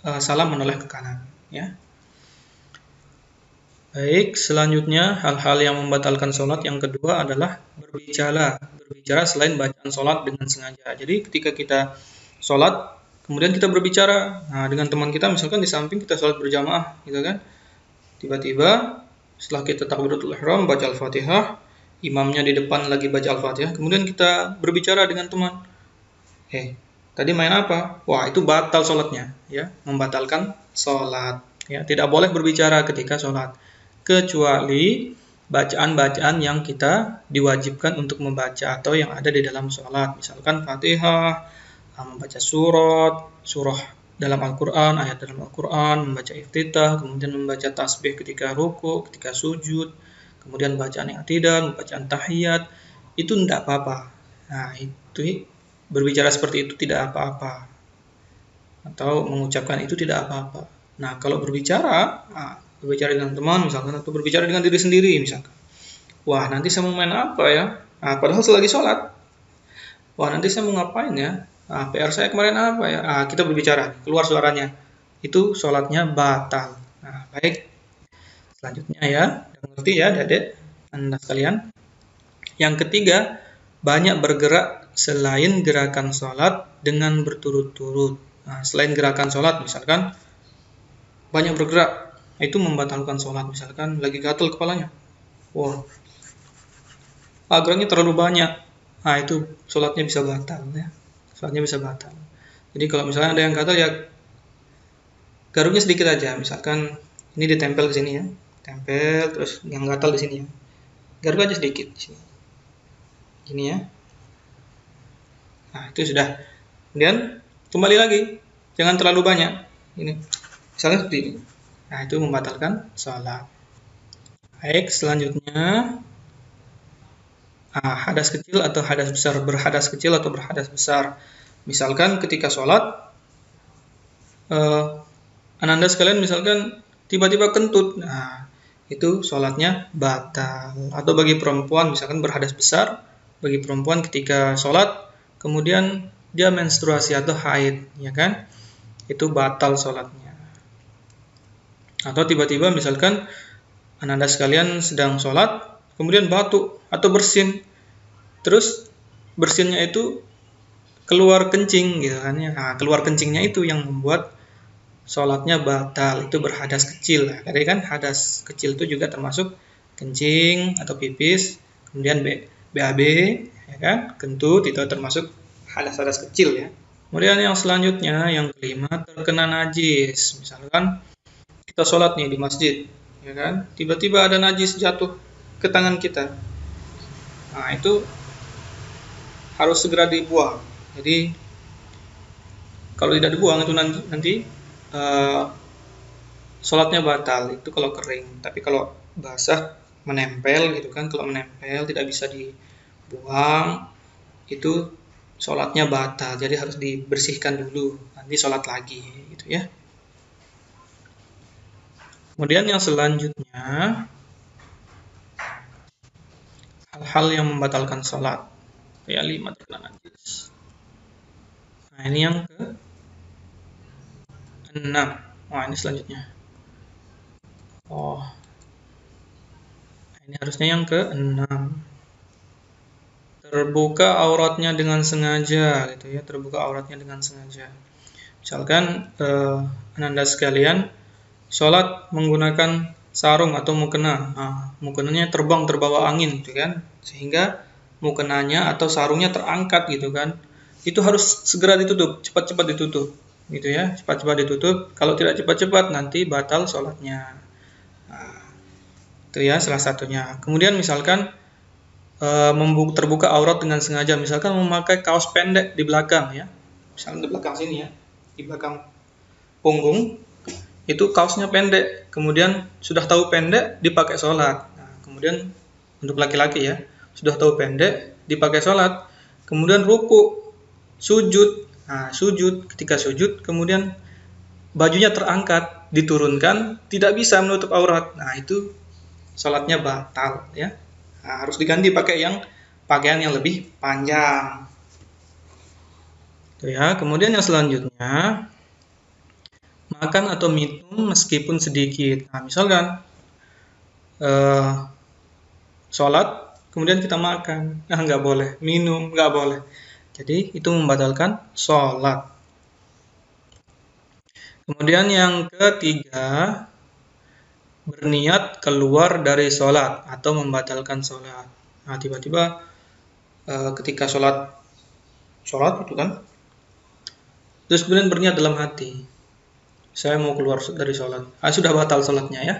salam menoleh ke kanan, ya. Baik, selanjutnya hal-hal yang membatalkan sholat yang kedua adalah berbicara selain bacaan sholat dengan sengaja. Jadi ketika kita sholat, kemudian kita berbicara dengan teman kita, misalkan di samping kita sholat berjamaah, gitu kan? Tiba-tiba setelah kita takbiratul ihram, baca Al-Fatihah, imamnya di depan lagi baca Al-Fatihah, kemudian kita berbicara dengan teman. Tadi main apa? Wah, itu batal sholatnya, ya, membatalkan sholat. Ya, tidak boleh berbicara ketika sholat, kecuali bacaan-bacaan yang kita diwajibkan untuk membaca atau yang ada di dalam sholat. Misalkan Fatihah, membaca surah dalam Al-Quran, ayat dalam Al-Quran, membaca iftitah, kemudian membaca tasbih ketika ruku, ketika sujud, kemudian bacaan i'tidal, bacaan tahiyat, itu tidak apa-apa. Nah, itu berbicara seperti itu tidak apa-apa. Atau mengucapkan itu tidak apa-apa. Nah, kalau berbicara dengan teman misalkan, atau berbicara dengan diri sendiri misalkan, wah nanti saya mau main apa ya, padahal selagi sholat, wah nanti saya mau ngapain ya, PR saya kemarin apa ya, kita berbicara, keluar suaranya, itu sholatnya batal. Nah, baik, selanjutnya ya, udah ngerti ya adik-adik Anda sekalian. Yang ketiga, banyak bergerak selain gerakan sholat dengan berturut-turut. Nah, selain gerakan sholat misalkan banyak bergerak, itu membatalkan sholat. Misalkan lagi gatal kepalanya, wah, geraknya terlalu banyak, itu sholatnya bisa batal, ya. Sholatnya bisa batal. Jadi kalau misalnya ada yang gatal, ya garuknya sedikit aja. Misalkan ini ditempel ke sini ya, tempel, terus yang gatal di sini ya, garuk aja sedikit di sini, gini ya. Nah, itu sudah. Kemudian kembali lagi, jangan terlalu banyak. Ini, misalnya seperti ini. Nah, itu membatalkan sholat. Baik, selanjutnya hadas kecil atau hadas besar, berhadas kecil atau berhadas besar. Misalkan ketika sholat, Ananda sekalian misalkan tiba-tiba kentut, nah itu sholatnya batal. Atau bagi perempuan misalkan berhadas besar, bagi perempuan ketika sholat, kemudian dia menstruasi atau haid, ya kan? Itu batal sholatnya. Atau tiba-tiba misalkan Ananda sekalian sedang sholat, kemudian batuk atau bersin, terus bersinnya itu keluar kencing gitu kan ya. Nah, keluar kencingnya itu yang membuat sholatnya batal, itu berhadas kecil. Tadi kan hadas kecil itu juga termasuk kencing atau pipis, kemudian BAB, ya kan, kentut, itu termasuk hadas-hadas kecil ya. Kemudian yang selanjutnya, yang kelima, terkena najis. Misalkan kita sholat nih di masjid, ya kan, tiba-tiba ada najis jatuh ke tangan kita. Nah, itu harus segera dibuang. Jadi kalau tidak dibuang itu nanti sholatnya batal. Itu kalau kering. Tapi kalau basah menempel gitu kan, kalau menempel tidak bisa dibuang, itu sholatnya batal. Jadi harus dibersihkan dulu, nanti sholat lagi gitu ya. Kemudian yang selanjutnya, hal-hal yang membatalkan sholat. Ya, 5 terkena najis. Nah, ini yang ke-6. Wah, ini selanjutnya. Oh, ini harusnya yang ke-6. Terbuka auratnya dengan sengaja, gitu ya. Terbuka auratnya dengan sengaja. Misalkan Ananda sekalian sholat menggunakan sarung atau mukena. Nah, mukenanya terbang terbawa angin, gitu kan, sehingga mukenanya atau sarungnya terangkat, gitu kan. Itu harus segera ditutup, cepat-cepat ditutup, gitu ya, cepat-cepat ditutup. Kalau tidak cepat-cepat nanti batal sholatnya. Nah, itu ya salah satunya. Kemudian misalkan terbuka aurat dengan sengaja, misalkan memakai kaos pendek di belakang ya, misalkan di belakang sini ya, di belakang punggung itu kaosnya pendek, kemudian sudah tahu pendek dipakai sholat. Nah, kemudian untuk laki-laki ya, sudah tahu pendek dipakai sholat, kemudian ruku, sujud. Nah, sujud, ketika sujud kemudian bajunya terangkat, diturunkan, tidak bisa menutup aurat. Nah, itu sholatnya batal ya. Nah, harus diganti pakai pakaian yang lebih panjang. Itu ya. Kemudian yang selanjutnya, makan atau minum meskipun sedikit. Nah, misalkan sholat kemudian kita makan, nah nggak boleh. Minum nggak boleh. Jadi itu membatalkan sholat. Kemudian yang ketiga, berniat keluar dari sholat atau membatalkan sholat. Nah, tiba-tiba ketika sholat itu kan, terus kemudian berniat dalam hati, saya mau keluar dari sholat. Sudah batal sholatnya ya,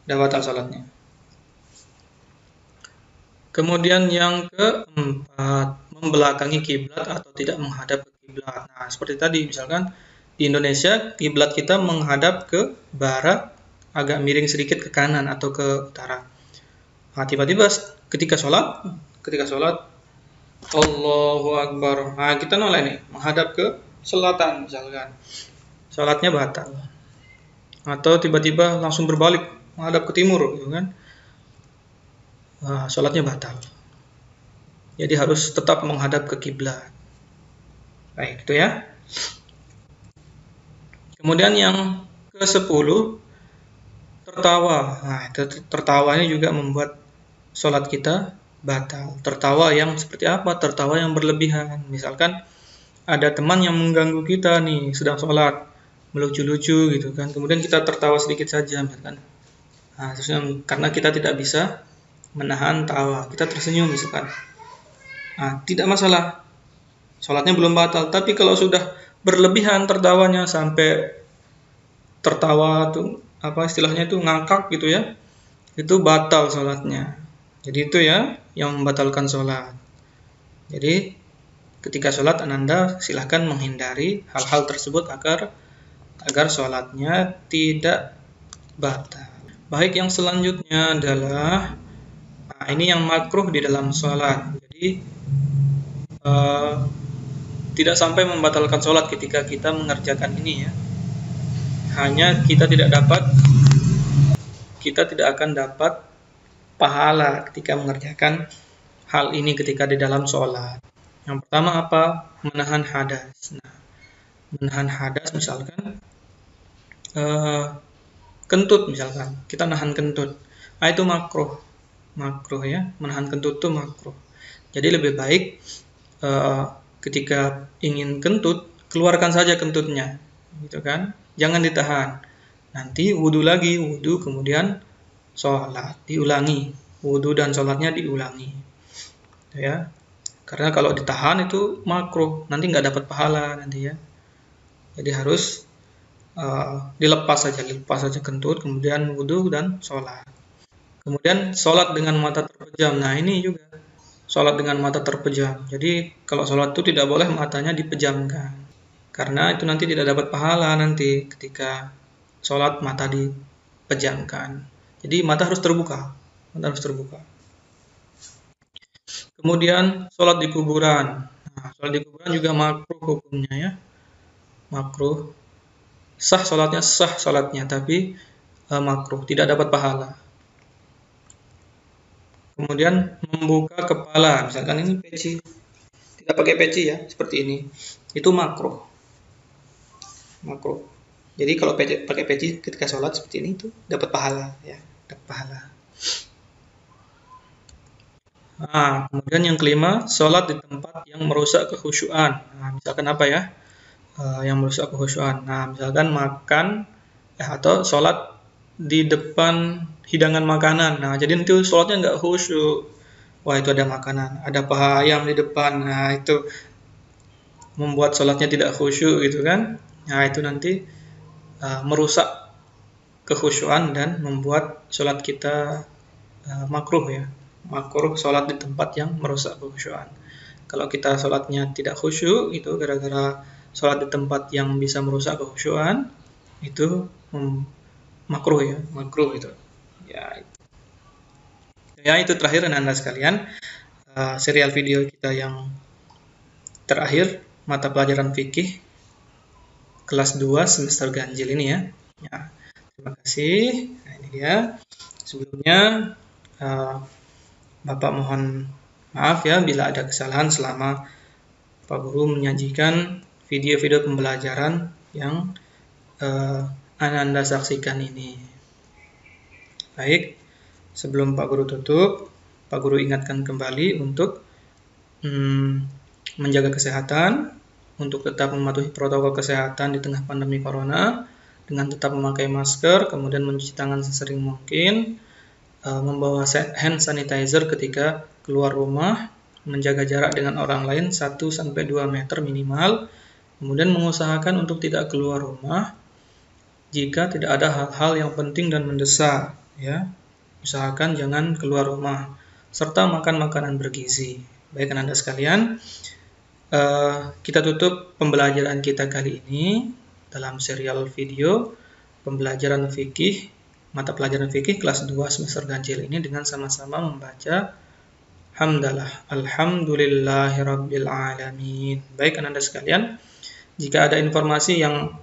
sudah batal sholatnya. Kemudian yang keempat, membelakangi kiblat atau tidak menghadap ke kiblat. Nah, seperti tadi misalkan di Indonesia kiblat kita menghadap ke barat, agak miring sedikit ke kanan atau ke utara. Nah, tiba-tiba ketika sholat Allahu Akbar. Nah, kita noleh nih, menghadap ke selatan misalkan. Sholatnya batal. Atau tiba-tiba langsung berbalik, menghadap ke timur gitu kan. Nah, sholatnya batal. Jadi harus tetap menghadap ke kiblat. Baik, itu ya. Kemudian yang ke-10, tertawa. Nah, tertawanya juga membuat sholat kita batal. Tertawa yang seperti apa? Tertawa yang berlebihan. Misalkan ada teman yang mengganggu kita nih, sedang sholat, melucu-lucu gitu kan. Kemudian kita tertawa sedikit saja, misalkan. Nah, karena kita tidak bisa menahan tawa, kita tersenyum misalkan. Nah, tidak masalah. Sholatnya belum batal. Tapi kalau sudah berlebihan tertawanya sampai tertawa tuh istilahnya itu ngakak gitu ya, itu batal sholatnya. Jadi itu ya yang membatalkan sholat. Jadi ketika sholat Ananda silahkan menghindari hal-hal tersebut agar sholatnya tidak batal. Baik, yang selanjutnya adalah ini yang makruh di dalam sholat. Jadi tidak sampai membatalkan sholat ketika kita mengerjakan ini ya. Hanya kita tidak akan dapat pahala ketika mengerjakan hal ini ketika di dalam sholat. Yang pertama apa? Menahan hadas. Nah, menahan hadas misalkan kentut misalkan, kita nahan kentut. Nah, itu makruh. Makruh ya, menahan kentut itu makruh. Jadi lebih baik ketika ingin kentut, keluarkan saja kentutnya, gitu kan? Jangan ditahan. Nanti wudhu lagi, wudhu kemudian sholat, diulangi. Wudhu dan sholatnya diulangi, ya. Karena kalau ditahan itu makruh, nanti nggak dapat pahala nanti ya. Jadi harus dilepas saja kentut, kemudian wudhu dan sholat. Kemudian sholat dengan mata terpejam. Nah ini juga sholat dengan mata terpejam. Jadi kalau sholat itu tidak boleh matanya dipejamkan, karena itu nanti tidak dapat pahala nanti ketika sholat mata dipejamkan. Jadi mata harus terbuka. Mata harus terbuka. Kemudian sholat di kuburan. Nah, sholat di kuburan juga makruh hukumnya ya. Makruh. Sah sholatnya, tapi makruh, tidak dapat pahala. Kemudian membuka kepala, misalkan ini peci, tidak pakai peci ya, seperti ini, itu makruh. Makruh. Jadi kalau pakai peci ketika sholat seperti ini itu dapat pahala ya, dapat pahala. Nah, kemudian yang kelima, sholat di tempat yang merusak kekhusyuan. Nah, misalkan apa ya? Yang merusak kekhusyuan. Nah, misalkan makan atau sholat di depan hidangan makanan. Nah, jadi nanti sholatnya nggak khusyuk. Wah, itu ada makanan, ada paha ayam di depan. Nah, itu membuat sholatnya tidak khusyuk gitu kan. Nah, itu nanti merusak kekhusyuan dan membuat sholat kita makruh ya. Makruh sholat di tempat yang merusak kekhusyuan. Kalau kita sholatnya tidak khusyuk, itu gara-gara sholat di tempat yang bisa merusak kekhusyuan, itu makruh ya, makruh itu. Ya itu terakhir Anda sekalian, serial video kita yang terakhir, mata pelajaran fikih kelas 2 semester ganjil ini ya. Terima kasih. Nah, ini dia. Sebelumnya Bapak mohon maaf ya bila ada kesalahan selama Pak Guru menyajikan video-video pembelajaran yang Anda saksikan ini. Baik, sebelum Pak Guru tutup, Pak Guru ingatkan kembali untuk menjaga kesehatan, untuk tetap mematuhi protokol kesehatan di tengah pandemi corona, dengan tetap memakai masker, kemudian mencuci tangan sesering mungkin, membawa hand sanitizer ketika keluar rumah, menjaga jarak dengan orang lain 1-2 meter minimal, kemudian mengusahakan untuk tidak keluar rumah jika tidak ada hal-hal yang penting dan mendesak, ya. Usahakan jangan keluar rumah, serta makan makanan bergizi. Baik Anda sekalian, kita tutup pembelajaran kita kali ini dalam serial video pembelajaran fikih, mata pelajaran fikih kelas 2 semester ganjil ini dengan sama-sama membaca hamdalah, alhamdulillahirabbil alamin. Baik Anda sekalian, jika ada informasi yang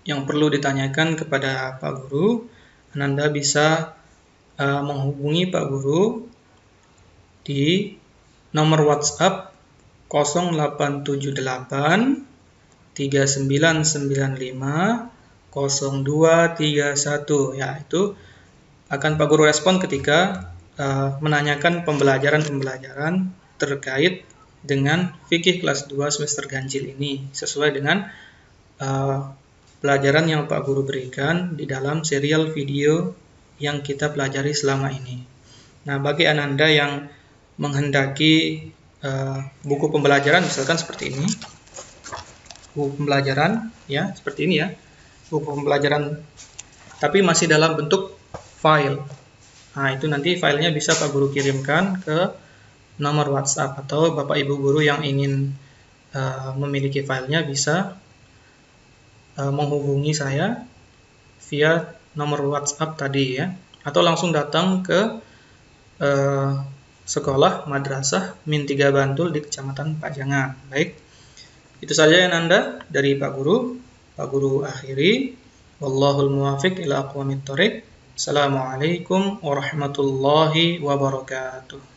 perlu ditanyakan kepada Pak Guru, Anda bisa menghubungi Pak Guru di nomor WhatsApp 0878 3995 0231 ya, itu akan Pak Guru respon ketika menanyakan pembelajaran terkait dengan fikih kelas 2 semester ganjil ini sesuai dengan pelajaran yang Pak Guru berikan di dalam serial video yang kita pelajari selama ini. Nah, bagi Anda yang menghendaki buku pembelajaran misalkan seperti ini, buku pembelajaran ya, seperti ini ya, buku pembelajaran tapi masih dalam bentuk file. Nah, itu nanti filenya bisa Pak Guru kirimkan ke nomor WhatsApp, atau Bapak Ibu guru yang ingin memiliki filenya bisa menghubungi saya via nomor WhatsApp tadi ya, atau langsung datang ke sekolah Madrasah Min 3 Bantul di Kecamatan Pajangan. Baik, itu saja yang Anda dari Pak Guru. Pak Guru akhiri, wallahul muwafiq ila aqwamit thoriq. Assalamualaikum warahmatullahi wabarakatuh.